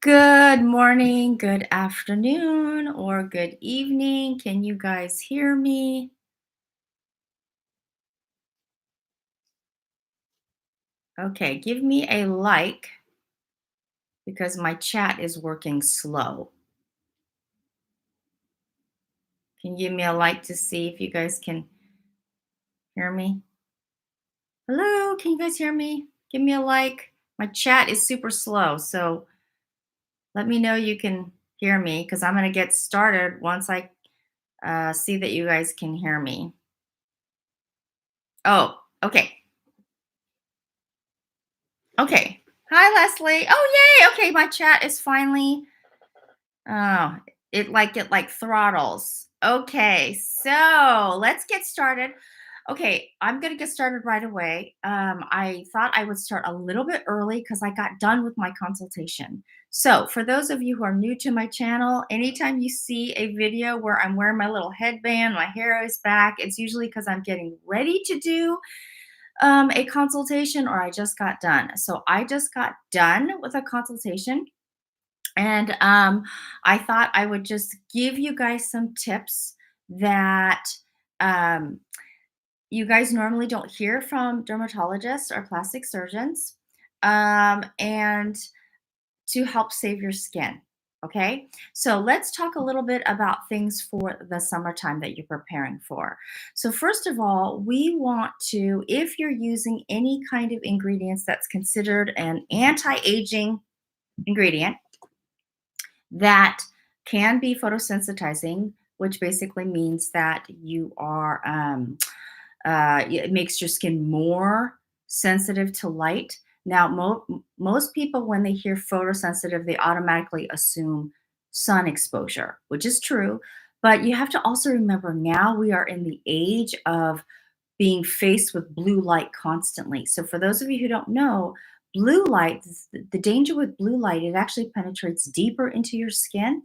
Good morning, good afternoon, or good evening. Can you guys hear me? Okay, give me a like because my chat is working slow. Can you give me a like to see if you guys can hear me? Hello, can you guys hear me? Give me a like. My chat is super slow, so let me know you can hear me because I'm going to get started once I see that you guys can hear me. Oh, okay. Okay. Hi, Leslie. Oh, yay. Okay, my chat is finally oh, it like throttles. Okay, so let's get started. Okay, I'm gonna get started right away. I thought I would start a little bit early because I got done with my consultation. So, for those of you who are new to my channel, anytime you see a video where I'm wearing my little headband, my hair is back, it's usually because I'm getting ready to do a consultation or I just got done. So I just got done with a consultation and I thought I would just give you guys some tips that um, you guys normally don't hear from dermatologists or plastic surgeons. And to help save your skin. Okay, so let's talk a little bit about things for the summertime that you're preparing for. So, first of all, we want to, if you're using any kind of ingredients that's considered an anti aging ingredient that can be photosensitizing, which basically means that you are it makes your skin more sensitive to light. Now, most people, when they hear photosensitive, they automatically assume sun exposure, which is true. But you have to also remember now we are in the age of being faced with blue light constantly. So, for those of you who don't know, blue light, the danger with blue light, it actually penetrates deeper into your skin.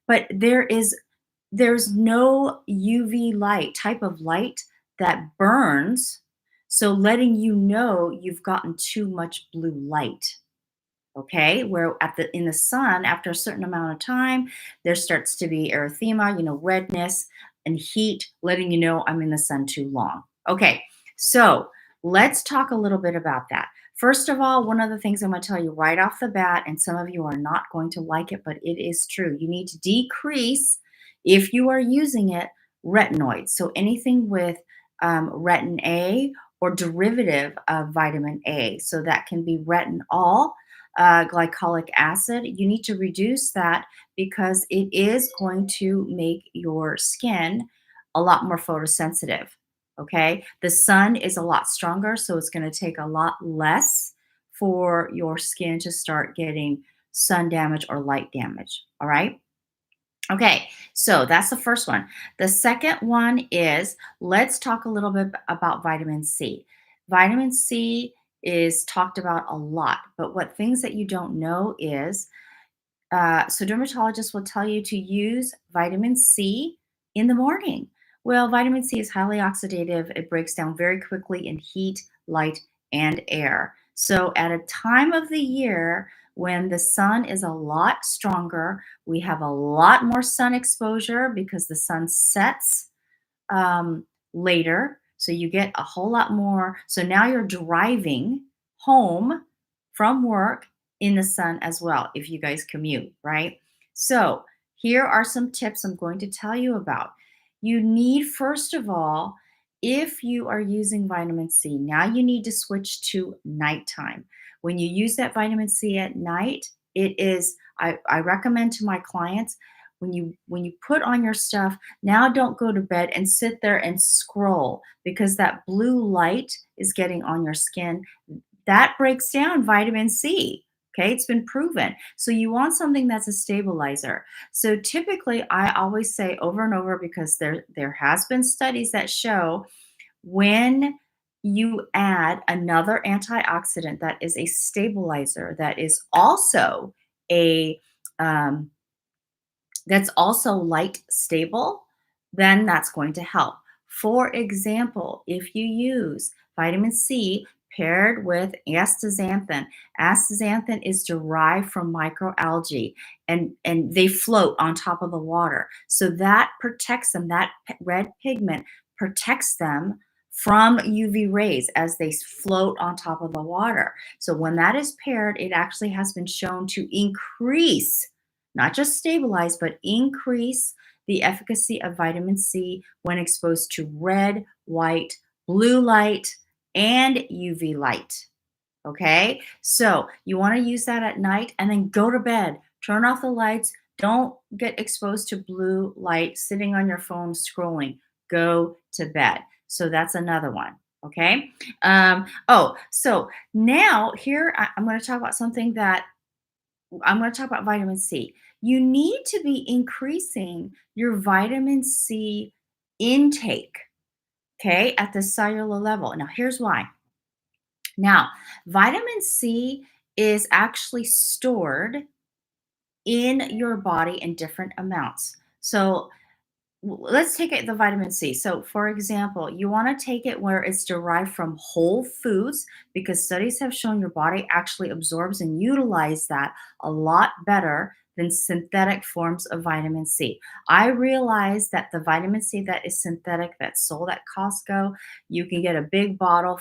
But there's no UV light type of light that burns, so letting you know you've gotten too much blue light. Okay, where at the in the sun, after a certain amount of time, there starts to be erythema, redness and heat, letting you know I'm in the sun too long. Okay, so let's talk a little bit about that. First of all, one of the things I'm going to tell you right off the bat, and some of you are not going to like it, but it is true. You need to decrease, if you are using it, retinoids. So anything with retin A or derivative of vitamin A. So that can be retinol, glycolic acid. You need to reduce that because it is going to make your skin a lot more photosensitive. Okay. The sun is a lot stronger, so it's going to take a lot less for your skin to start getting sun damage or light damage. All right. Okay, so that's the first one. The second one is, let's talk a little bit about vitamin C. Vitamin C is talked about a lot, but what things that you don't know is, so dermatologists will tell you to use vitamin C in the morning. Well, vitamin C is highly oxidative. It breaks down very quickly in heat, light, and air. So at a time of the year when the sun is a lot stronger, we have a lot more sun exposure because the sun sets later. So you get a whole lot more. So now you're driving home from work in the sun as well, if you guys commute, right? So here are some tips I'm going to tell you about. You need, first of all, if you are using vitamin C, now you need to switch to nighttime. When you use that vitamin C at night, I recommend to my clients, when you put on your stuff, now don't go to bed and sit there and scroll because that blue light is getting on your skin. That breaks down vitamin C. Okay, it's been proven. So you want something that's a stabilizer. So typically I always say over and over, because there has been studies that show when you add another antioxidant that is a stabilizer, that is also a um, that's also light stable, then that's going to help. For example, if you use vitamin C paired with astaxanthin. Astaxanthin is derived from microalgae and they float on top of the water. So that protects them, that red pigment protects them from UV rays as they float on top of the water. So when that is paired, it actually has been shown to increase, not just stabilize, but increase the efficacy of vitamin C when exposed to red, white, blue light, and UV light. Okay, so you want to use that at night and then go to bed. Turn off the lights. Don't get exposed to blue light sitting on your phone scrolling. Go to bed. So that's another one. Okay. So now here I'm going to talk about something that I'm going to talk about vitamin C. You need to be increasing your vitamin C intake, okay, at the cellular level. Now, here's why. Now, vitamin C is actually stored in your body in different amounts. So, let's take it the vitamin C. So, for example, you want to take it where it's derived from whole foods because studies have shown your body actually absorbs and utilizes that a lot better than synthetic forms of vitamin C. I realize that the vitamin C that is synthetic, that's sold at Costco, you can get a big bottle,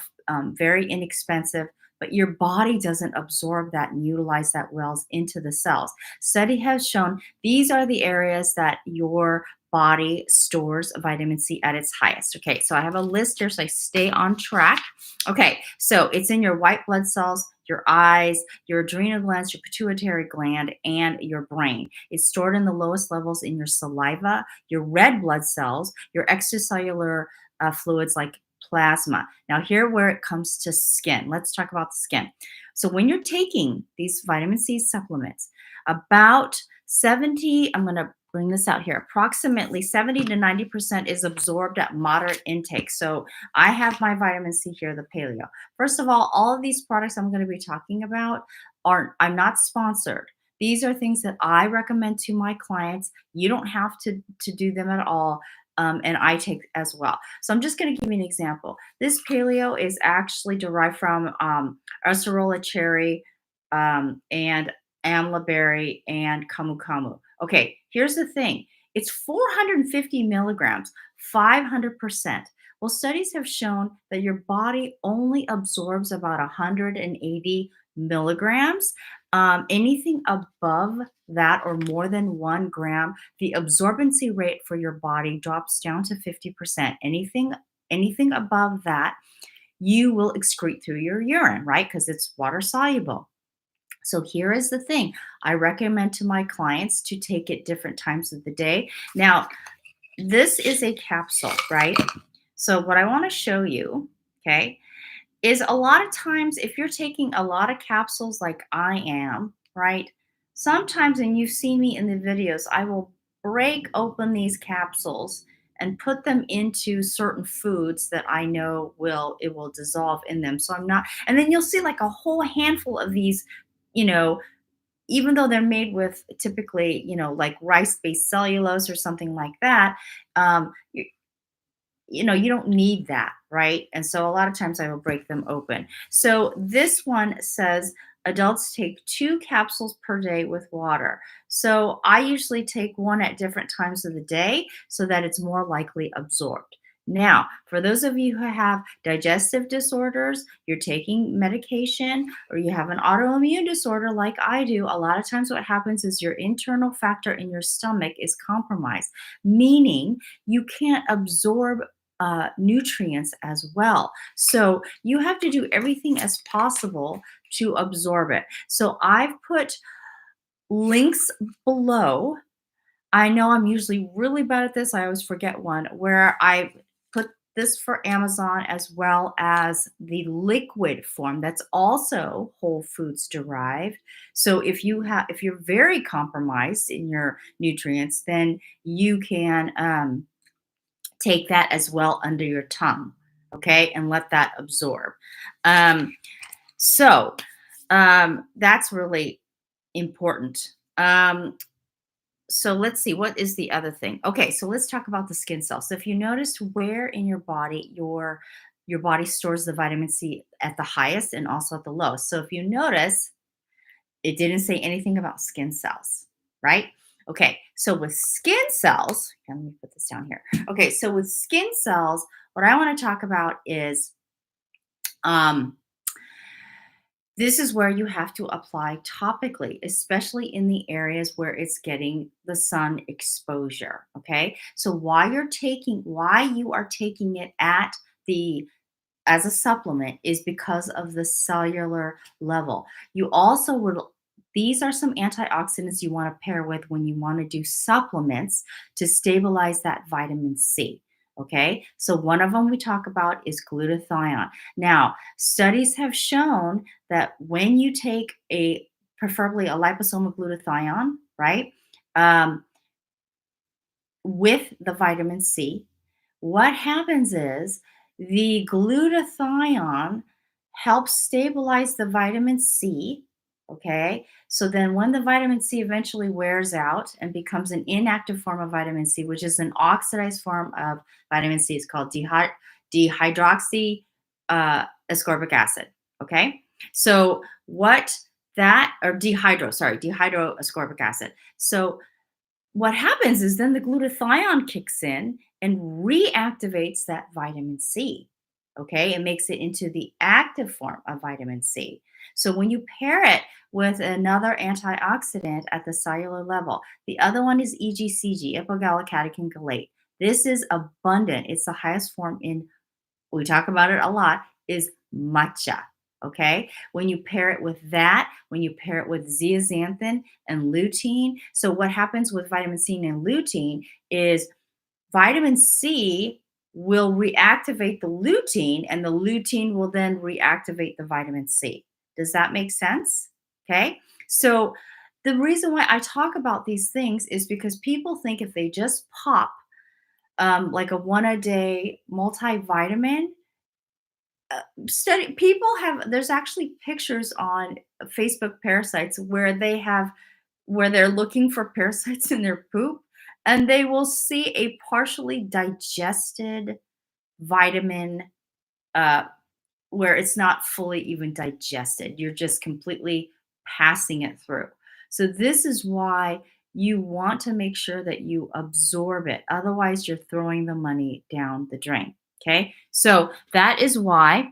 very inexpensive. But your body doesn't absorb that and utilize that well into the cells. Study has shown these are the areas that your body stores vitamin C at its highest. Okay, so I have a list here so I stay on track. Okay, so it's in your white blood cells, your eyes, your adrenal glands, your pituitary gland, and your brain. It's stored in the lowest levels in your saliva, your red blood cells, your extracellular fluids like plasma. Now, here where it comes to skin, let's talk about the skin. So, when you're taking these vitamin C supplements, about 70, I'm going to bring this out here, approximately 70 to 90% is absorbed at moderate intake. So, I have my vitamin C here, the paleo. First of all of these products I'm going to be talking about I'm not sponsored. These are things that I recommend to my clients. You don't have to do them at all. And I take as well. So I'm just going to give you an example. This paleo is actually derived from acerola cherry and amla berry and camu camu. Okay, here's the thing. It's 450 milligrams, 500%. Well, studies have shown that your body only absorbs about 180 milligrams. Anything above that or more than 1 gram, the absorbency rate for your body drops down to 50%. Anything above that, you will excrete through your urine, right? Because it's water soluble. So here is the thing. I recommend to my clients to take it different times of the day. Now, this is a capsule, right? So what I want to show you, okay, is a lot of times if you're taking a lot of capsules like I am, right? Sometimes, and you've seen me in the videos, I will break open these capsules and put them into certain foods that I know it will dissolve in them. So I'm not, and then you'll see like a whole handful of these, you know, even though they're made with typically, like rice-based cellulose or something like that, um, you don't need that, right? And so a lot of times I will break them open. So this one says adults take 2 capsules per day with water. So I usually take one at different times of the day so that it's more likely absorbed. Now, for those of you who have digestive disorders, you're taking medication, or you have an autoimmune disorder like I do, a lot of times what happens is your internal factor in your stomach is compromised, meaning you can't absorb nutrients as well. So you have to do everything as possible to absorb it. So I've put links below. I know I'm usually really bad at this. I always forget one where I put this for Amazon as well as the liquid form that's also whole foods derived. So if you're very compromised in your nutrients, then you can take that as well under your tongue, okay, and let that absorb. Um, so that's really important. So let's see, what is the other thing? Okay, so let's talk about the skin cells. So if you notice where in your body your your body stores the vitamin C at the highest and also at the lowest. So if you notice, it didn't say anything about skin cells, right? Okay, so with skin cells, let me put this down here. Okay, so with skin cells, what I want to talk about is um, this is where you have to apply topically, especially in the areas where it's getting the sun exposure. Okay. So why you are taking it at the as a supplement is because of the cellular level. You also would these are some antioxidants you want to pair with when you want to do supplements to stabilize that vitamin C. Okay, so one of them we talk about is glutathione. Now, studies have shown that when you take preferably a liposomal glutathione, right, um, with the vitamin C, what happens is the glutathione helps stabilize the vitamin C. Okay. So then when the vitamin C eventually wears out and becomes an inactive form of vitamin C, which is an oxidized form of vitamin C, it's called dihydroxy ascorbic acid. Okay. So what that, or dehydroascorbic acid. So what happens is then the glutathione kicks in and reactivates that vitamin C. Okay, it makes it into the active form of vitamin C. So when you pair it with another antioxidant at the cellular level, the other one is EGCG, ipogallocatechin gallate. This is abundant. It's the highest form in, we talk about it a lot, is matcha. Okay. When you pair it with that, when you pair it with zeaxanthin and lutein. So, what happens with vitamin C and lutein is vitamin C will reactivate the lutein, and the lutein will then reactivate the vitamin C. Does that make sense? Okay. So, the reason why I talk about these things is because people think if they just pop like a one a day multivitamin, study people have there's actually pictures on Facebook parasites where they're looking for parasites in their poop, and they will see a partially digested vitamin uh, where it's not fully even digested. You're just completely passing it through. So this is why you want to make sure that you absorb it. Otherwise, you're throwing the money down the drain. Okay. So that is why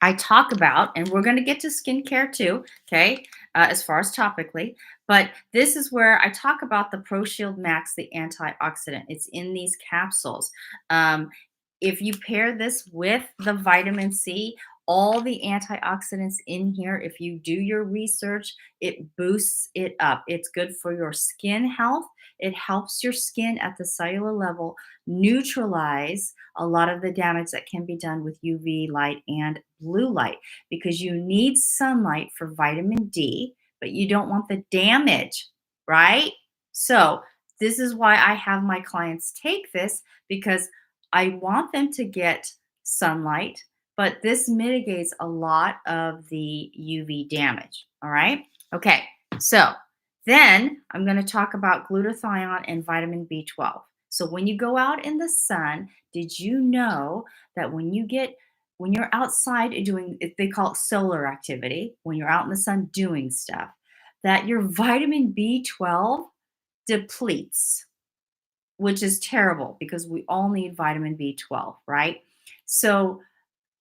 I talk about, and we're going to get to skincare too, okay, as far as topically, but this is where I talk about the ProShield Max, the antioxidant. It's in these capsules. Um, if you pair this with the vitamin C, all the antioxidants in here, if you do your research, it boosts it up. It's good for your skin health. It helps your skin at the cellular level neutralize a lot of the damage that can be done with UV light and blue light, because you need sunlight for vitamin D, but you don't want the damage, right? So, this is why I have my clients take this, because I want them to get sunlight, but this mitigates a lot of the UV damage. All right. Okay. So, then I'm going to talk about glutathione and vitamin B12. So, when you go out in the sun, did you know that when you're outside doing, they call it solar activity, when you're out in the sun doing stuff, that your vitamin B12 depletes, which is terrible because we all need vitamin B12, right? So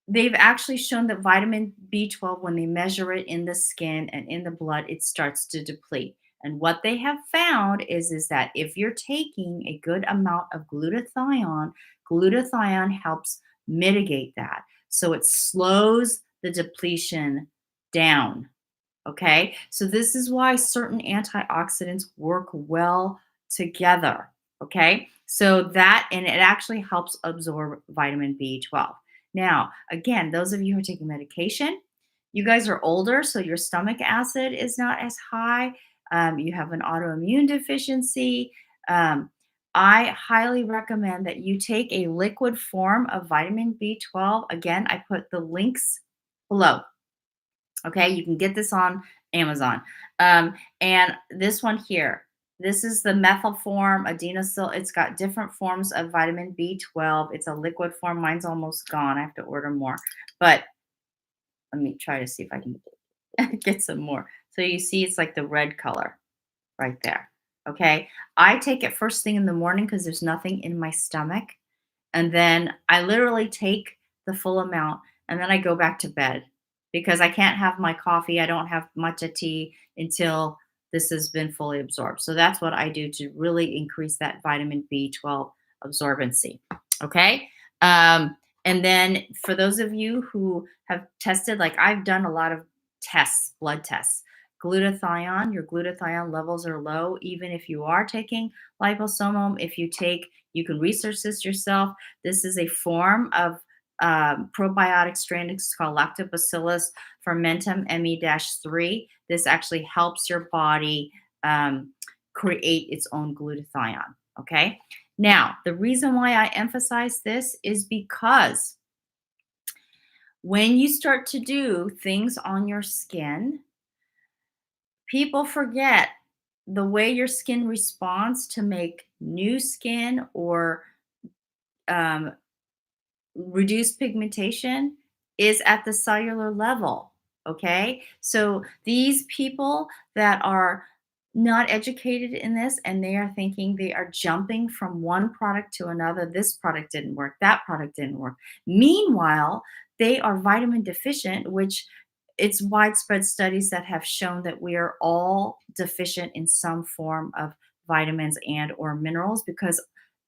they've actually shown that vitamin B12, when they measure it in the skin and in the blood, it starts to deplete. And what they have found is that if you're taking a good amount of glutathione, glutathione helps mitigate that. So it slows the depletion down. Okay. So this is why certain antioxidants work well together. Okay. So that, and it actually helps absorb vitamin B12. Now, again, those of you who are taking medication, you guys are older, so your stomach acid is not as high. You have an autoimmune deficiency. Um, I highly recommend that you take a liquid form of vitamin B12. Again, I put the links below. Okay, you can get this on Amazon. And this one here, This is the methyl form, adenosyl. It's got different forms of vitamin B12. It's a liquid form. Mine's almost gone. I have to order more. But let me try to see if I can get some more. So you see it's like the red color right there. Okay. I take it first thing in the morning because there's nothing in my stomach. And then I literally take the full amount and then I go back to bed because I can't have my coffee. I don't have matcha tea until this has been fully absorbed. So that's what I do to really increase that vitamin B12 absorbency. Okay. And then for those of you who have tested, like I've done a lot of tests, blood tests. Glutathione, your glutathione levels are low, even if you are taking liposomal. If you take, you can research this yourself. This is a form of probiotic strain. It's called Lactobacillus fermentum ME-3. This actually helps your body create its own glutathione. Okay. Now, the reason why I emphasize this is because when you start to do things on your skin, people forget the way your skin responds to make new skin or um, reduced pigmentation is at the cellular level. Okay. So these people that are not educated in this and they are thinking they are jumping from one product to another. This product didn't work. That product didn't work. Meanwhile, they are vitamin deficient, which it's widespread studies that have shown that we are all deficient in some form of vitamins and or minerals because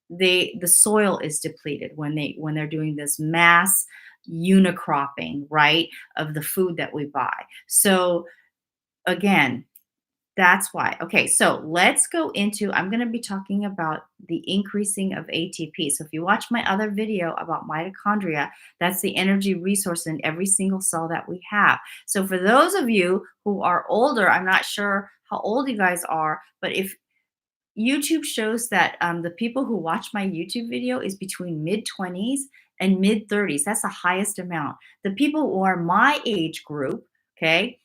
the soil is depleted when they're doing this mass unicropping, right, of the food that we buy. So again, that's why. Okay, so let's go into, I'm going to be talking about the increasing of ATP. So if you watch my other video about mitochondria, that's the energy resource in every single cell that we have. So for those of you who are older, I'm not sure how old you guys are, but if YouTube shows that the people who watch my YouTube video is between mid 20s and mid 30s. That's the highest amount. The people who are my age group, okay,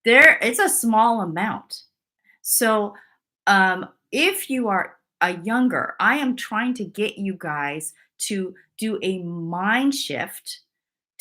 it's a small amount. So if you are a younger, I am trying to get you guys to do a mind shift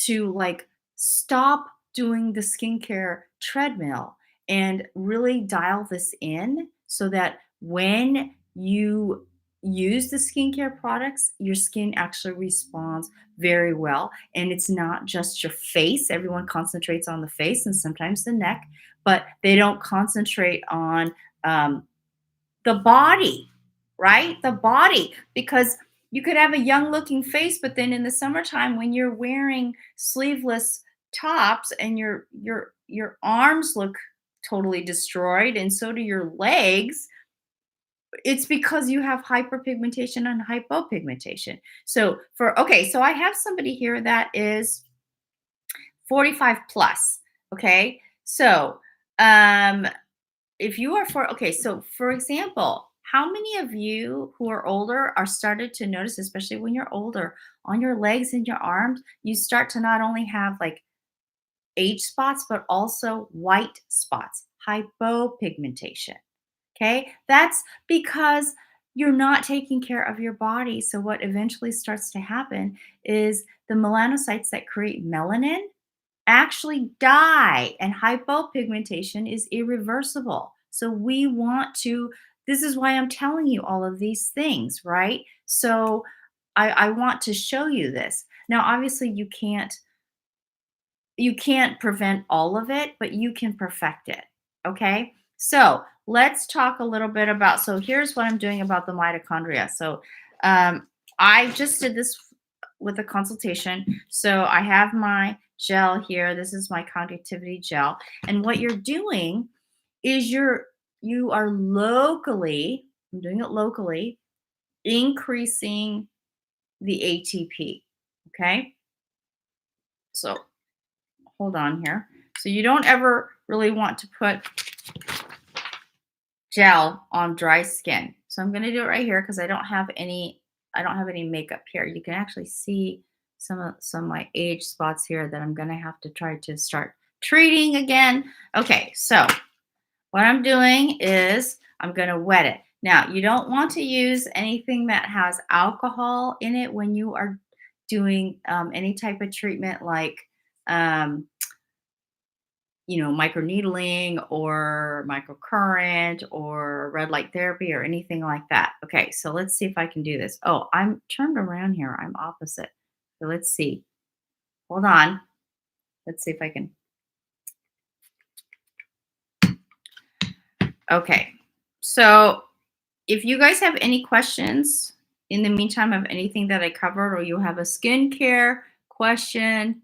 to like stop doing the skincare treadmill and really dial this in so that when you use the skincare products, your skin actually responds very well. And it's not just your face. Everyone concentrates on the face and sometimes the neck, but they don't concentrate on the body, right? The body, because you could have a young looking face, but then in the summertime when you're wearing sleeveless tops and your arms look totally destroyed and so do your legs, it's because you have hyperpigmentation and hypopigmentation. So so I have somebody here that is 45 plus, okay? So, if you are so for example, how many of you who are older are started to notice, especially when you're older, on your legs and your arms, you start to not only have like age spots, but also white spots, hypopigmentation. Okay. That's because you're not taking care of your body. So, what eventually starts to happen is the melanocytes that create melanin actually die, and hypopigmentation is irreversible. So we want to, this is why I'm telling you all of these things, right? So I want to show you this. Now, obviously, you can't prevent all of it, but you can perfect it. Okay. So let's talk a little bit about, so here's what I'm doing about the mitochondria. So I just did this with a consultation. So I have my gel here. This is my conductivity gel. And what you're doing is you are locally, I'm doing it locally, increasing the ATP. Okay. So hold on here. So you don't ever really want to put gel on dry skin. So I'm going to do it right here because I don't have any makeup here. You can actually see some of my age spots here that I'm going to have to try to start treating again. Okay, so what I'm doing is I'm going to wet it. Now, you don't want to use anything that has alcohol in it when you are doing any type of treatment like um, microneedling or microcurrent or red light therapy or anything like that. Okay, so let's see if I can do this. Oh, I'm turned around here. I'm opposite. So let's see. Hold on. Let's see if I can. Okay. So if you guys have any questions in the meantime of anything that I covered, or you have a skincare question,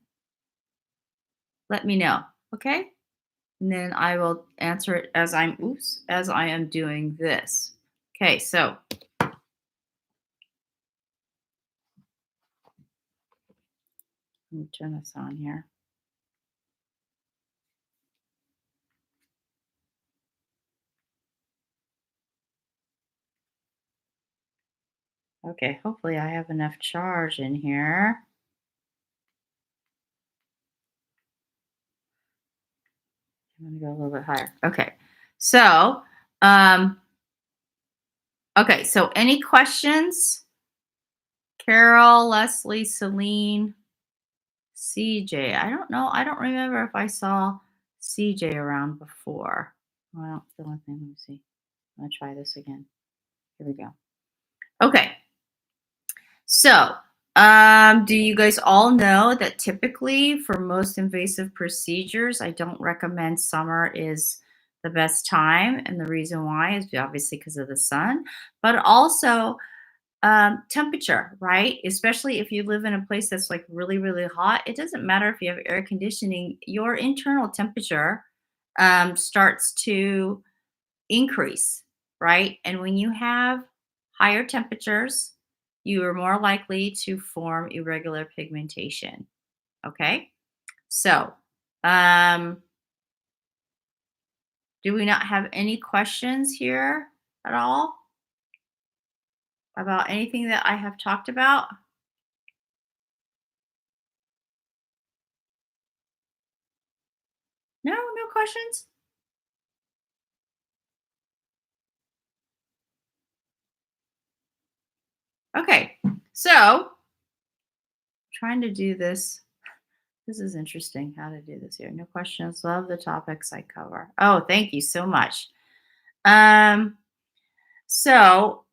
let me know. Okay. And then I will answer it as as I am doing this. Okay, so let me turn this on here. Okay, hopefully I have enough charge in here. I'm gonna go a little bit higher. Okay, so um, so any questions? Carol, Leslie, Celine, CJ. I don't know. I don't remember if I saw CJ around before. Well, the one thing. Let me see. I'm gonna try this again. Here we go. Okay. So, do you guys all know that typically for most invasive procedures, I don't recommend summer is the best time. And the reason why is obviously because of the sun, but also temperature, right? Especially if you live in a place that's like really, really hot. It doesn't matter if you have air conditioning, your internal temperature starts to increase, right? And when you have higher temperatures, you are more likely to form irregular pigmentation. Okay. So, um, do we not have any questions here at all about anything that I have talked about? No, no questions? Okay. So, trying to do this. This is interesting how to do this here. No questions. Love the topics I cover. Oh, thank you so much. Um, so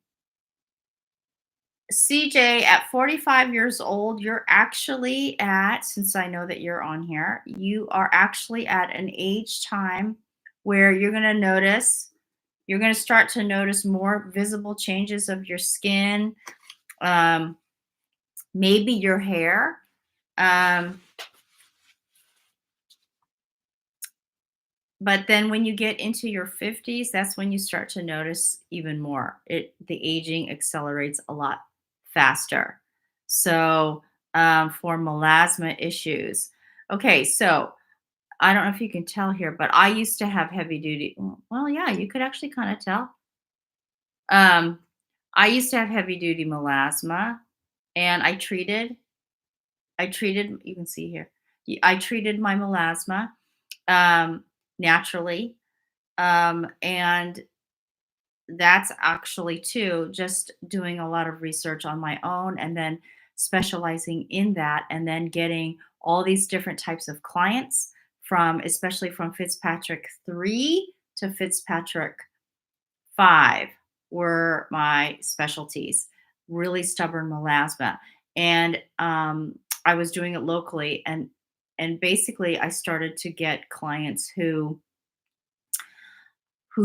CJ, at 45 years old, you're actually at, since I know that you're on here, you are actually at an age time where you're going to start to notice more visible changes of your skin, um, maybe your hair. Um, but then when you get into your 50s, that's when you start to notice even more. The aging accelerates a lot faster. So for melasma issues. Okay, so I don't know if you can tell here, but I used to have heavy duty. Well, yeah, you could actually kind of tell. Um, I used to have heavy duty melasma, and I treated. You can see here. I treated my melasma naturally, and that's actually too just doing a lot of research on my own and then specializing in that and then getting all these different types of clients from especially from Fitzpatrick 3 to Fitzpatrick 5 were my specialties. Really stubborn melasma, and I was doing it locally, and basically I started to get clients who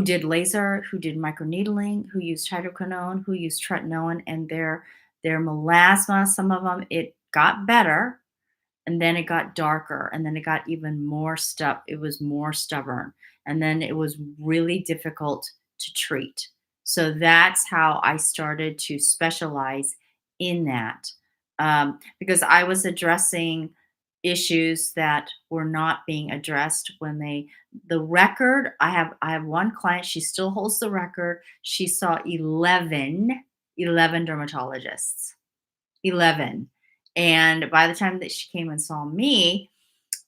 did laser, who did microneedling, who used hydroquinone, who used tretinoin, and their melasma, some of them, it got better, and then it got darker, and then it got even more stuff. It was more stubborn, and then it was really difficult to treat. So that's how I started to specialize in that, because I was addressing issues that were not being addressed when they the record. I have one client, she still holds the record. She saw 11 dermatologists. 11. And by the time that she came and saw me,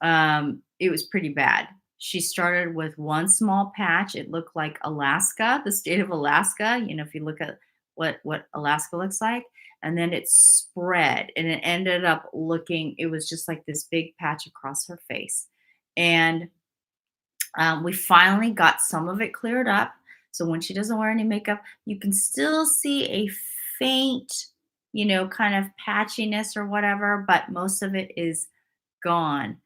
it was pretty bad. She started with one small patch. It looked like Alaska, the state of Alaska. If you look at what Alaska looks like, and then it spread, and it ended up looking. It was just like this big patch across her face, and we finally got some of it cleared up. So when she doesn't wear any makeup, you can still see a faint, kind of patchiness or whatever, but most of it is gone.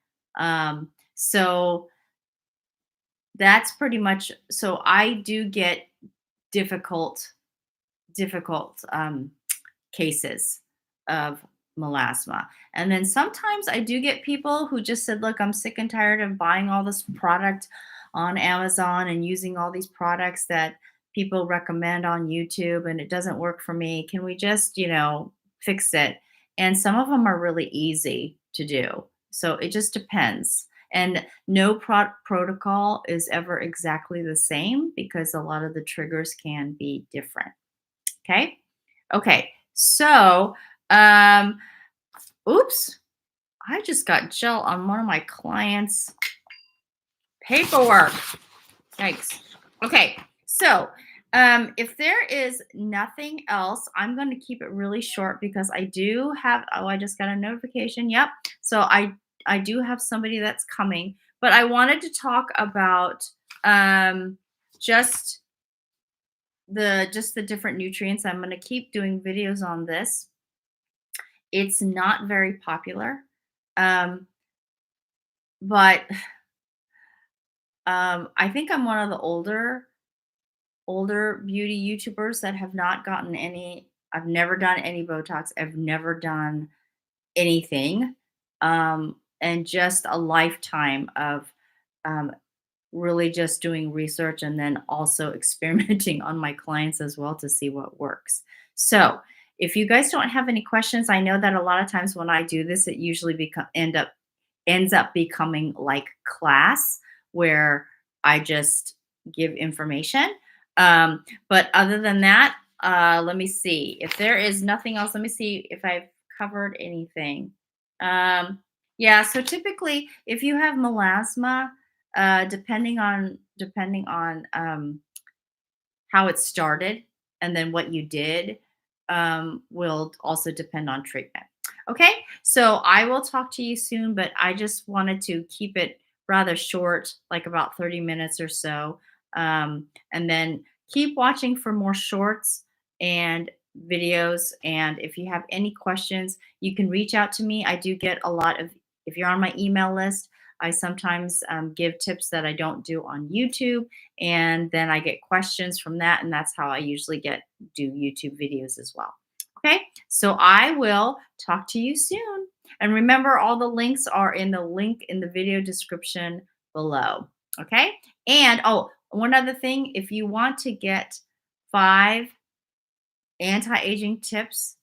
So that's pretty much. So I do get difficult cases of melasma. And then sometimes I do get people who just said, look, I'm sick and tired of buying all this product on Amazon and using all these products that people recommend on YouTube and it doesn't work for me. Can we just, fix it? And some of them are really easy to do. So it just depends. And no protocol is ever exactly the same because a lot of the triggers can be different. Okay. Okay. So, um, oops, I just got gel on one of my clients' paperwork. Yikes. Okay. So, if there is nothing else, I'm going to keep it really short because I do have, oh, I just got a notification. Yep. So I do have somebody that's coming, but I wanted to talk about, just the different nutrients. I'm going to keep doing videos on this. It's not very popular, um, but I think I'm one of the older beauty YouTubers that have not gotten any. I've never done any Botox. I've never done anything, and just a lifetime of um, really just doing research and then also experimenting on my clients as well to see what works. So, if you guys don't have any questions, I know that a lot of times when I do this, it usually ends up becoming like class where I just give information. But other than that, let me see. If there is nothing else, let me see if I've covered anything. Um, yeah, so typically, if you have melasma, depending on how it started and then what you did, will also depend on treatment. Okay, so I will talk to you soon, but I just wanted to keep it rather short, like about 30 minutes or so. And then keep watching for more shorts and videos. And if you have any questions, you can reach out to me. I do get a lot of, if you're on my email list, I sometimes give tips that I don't do on YouTube, and then I get questions from that, and that's how I usually do YouTube videos as well. Okay, so I will talk to you soon. And remember, all the links are in the link in the video description below. Okay, and oh, one other thing, if you want to get 5 anti-aging tips,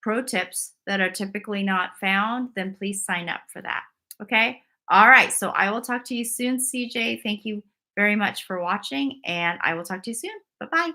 pro tips that are typically not found, then please sign up for that. Okay. All right. So I will talk to you soon, CJ. Thank you very much for watching, and I will talk to you soon. Bye bye.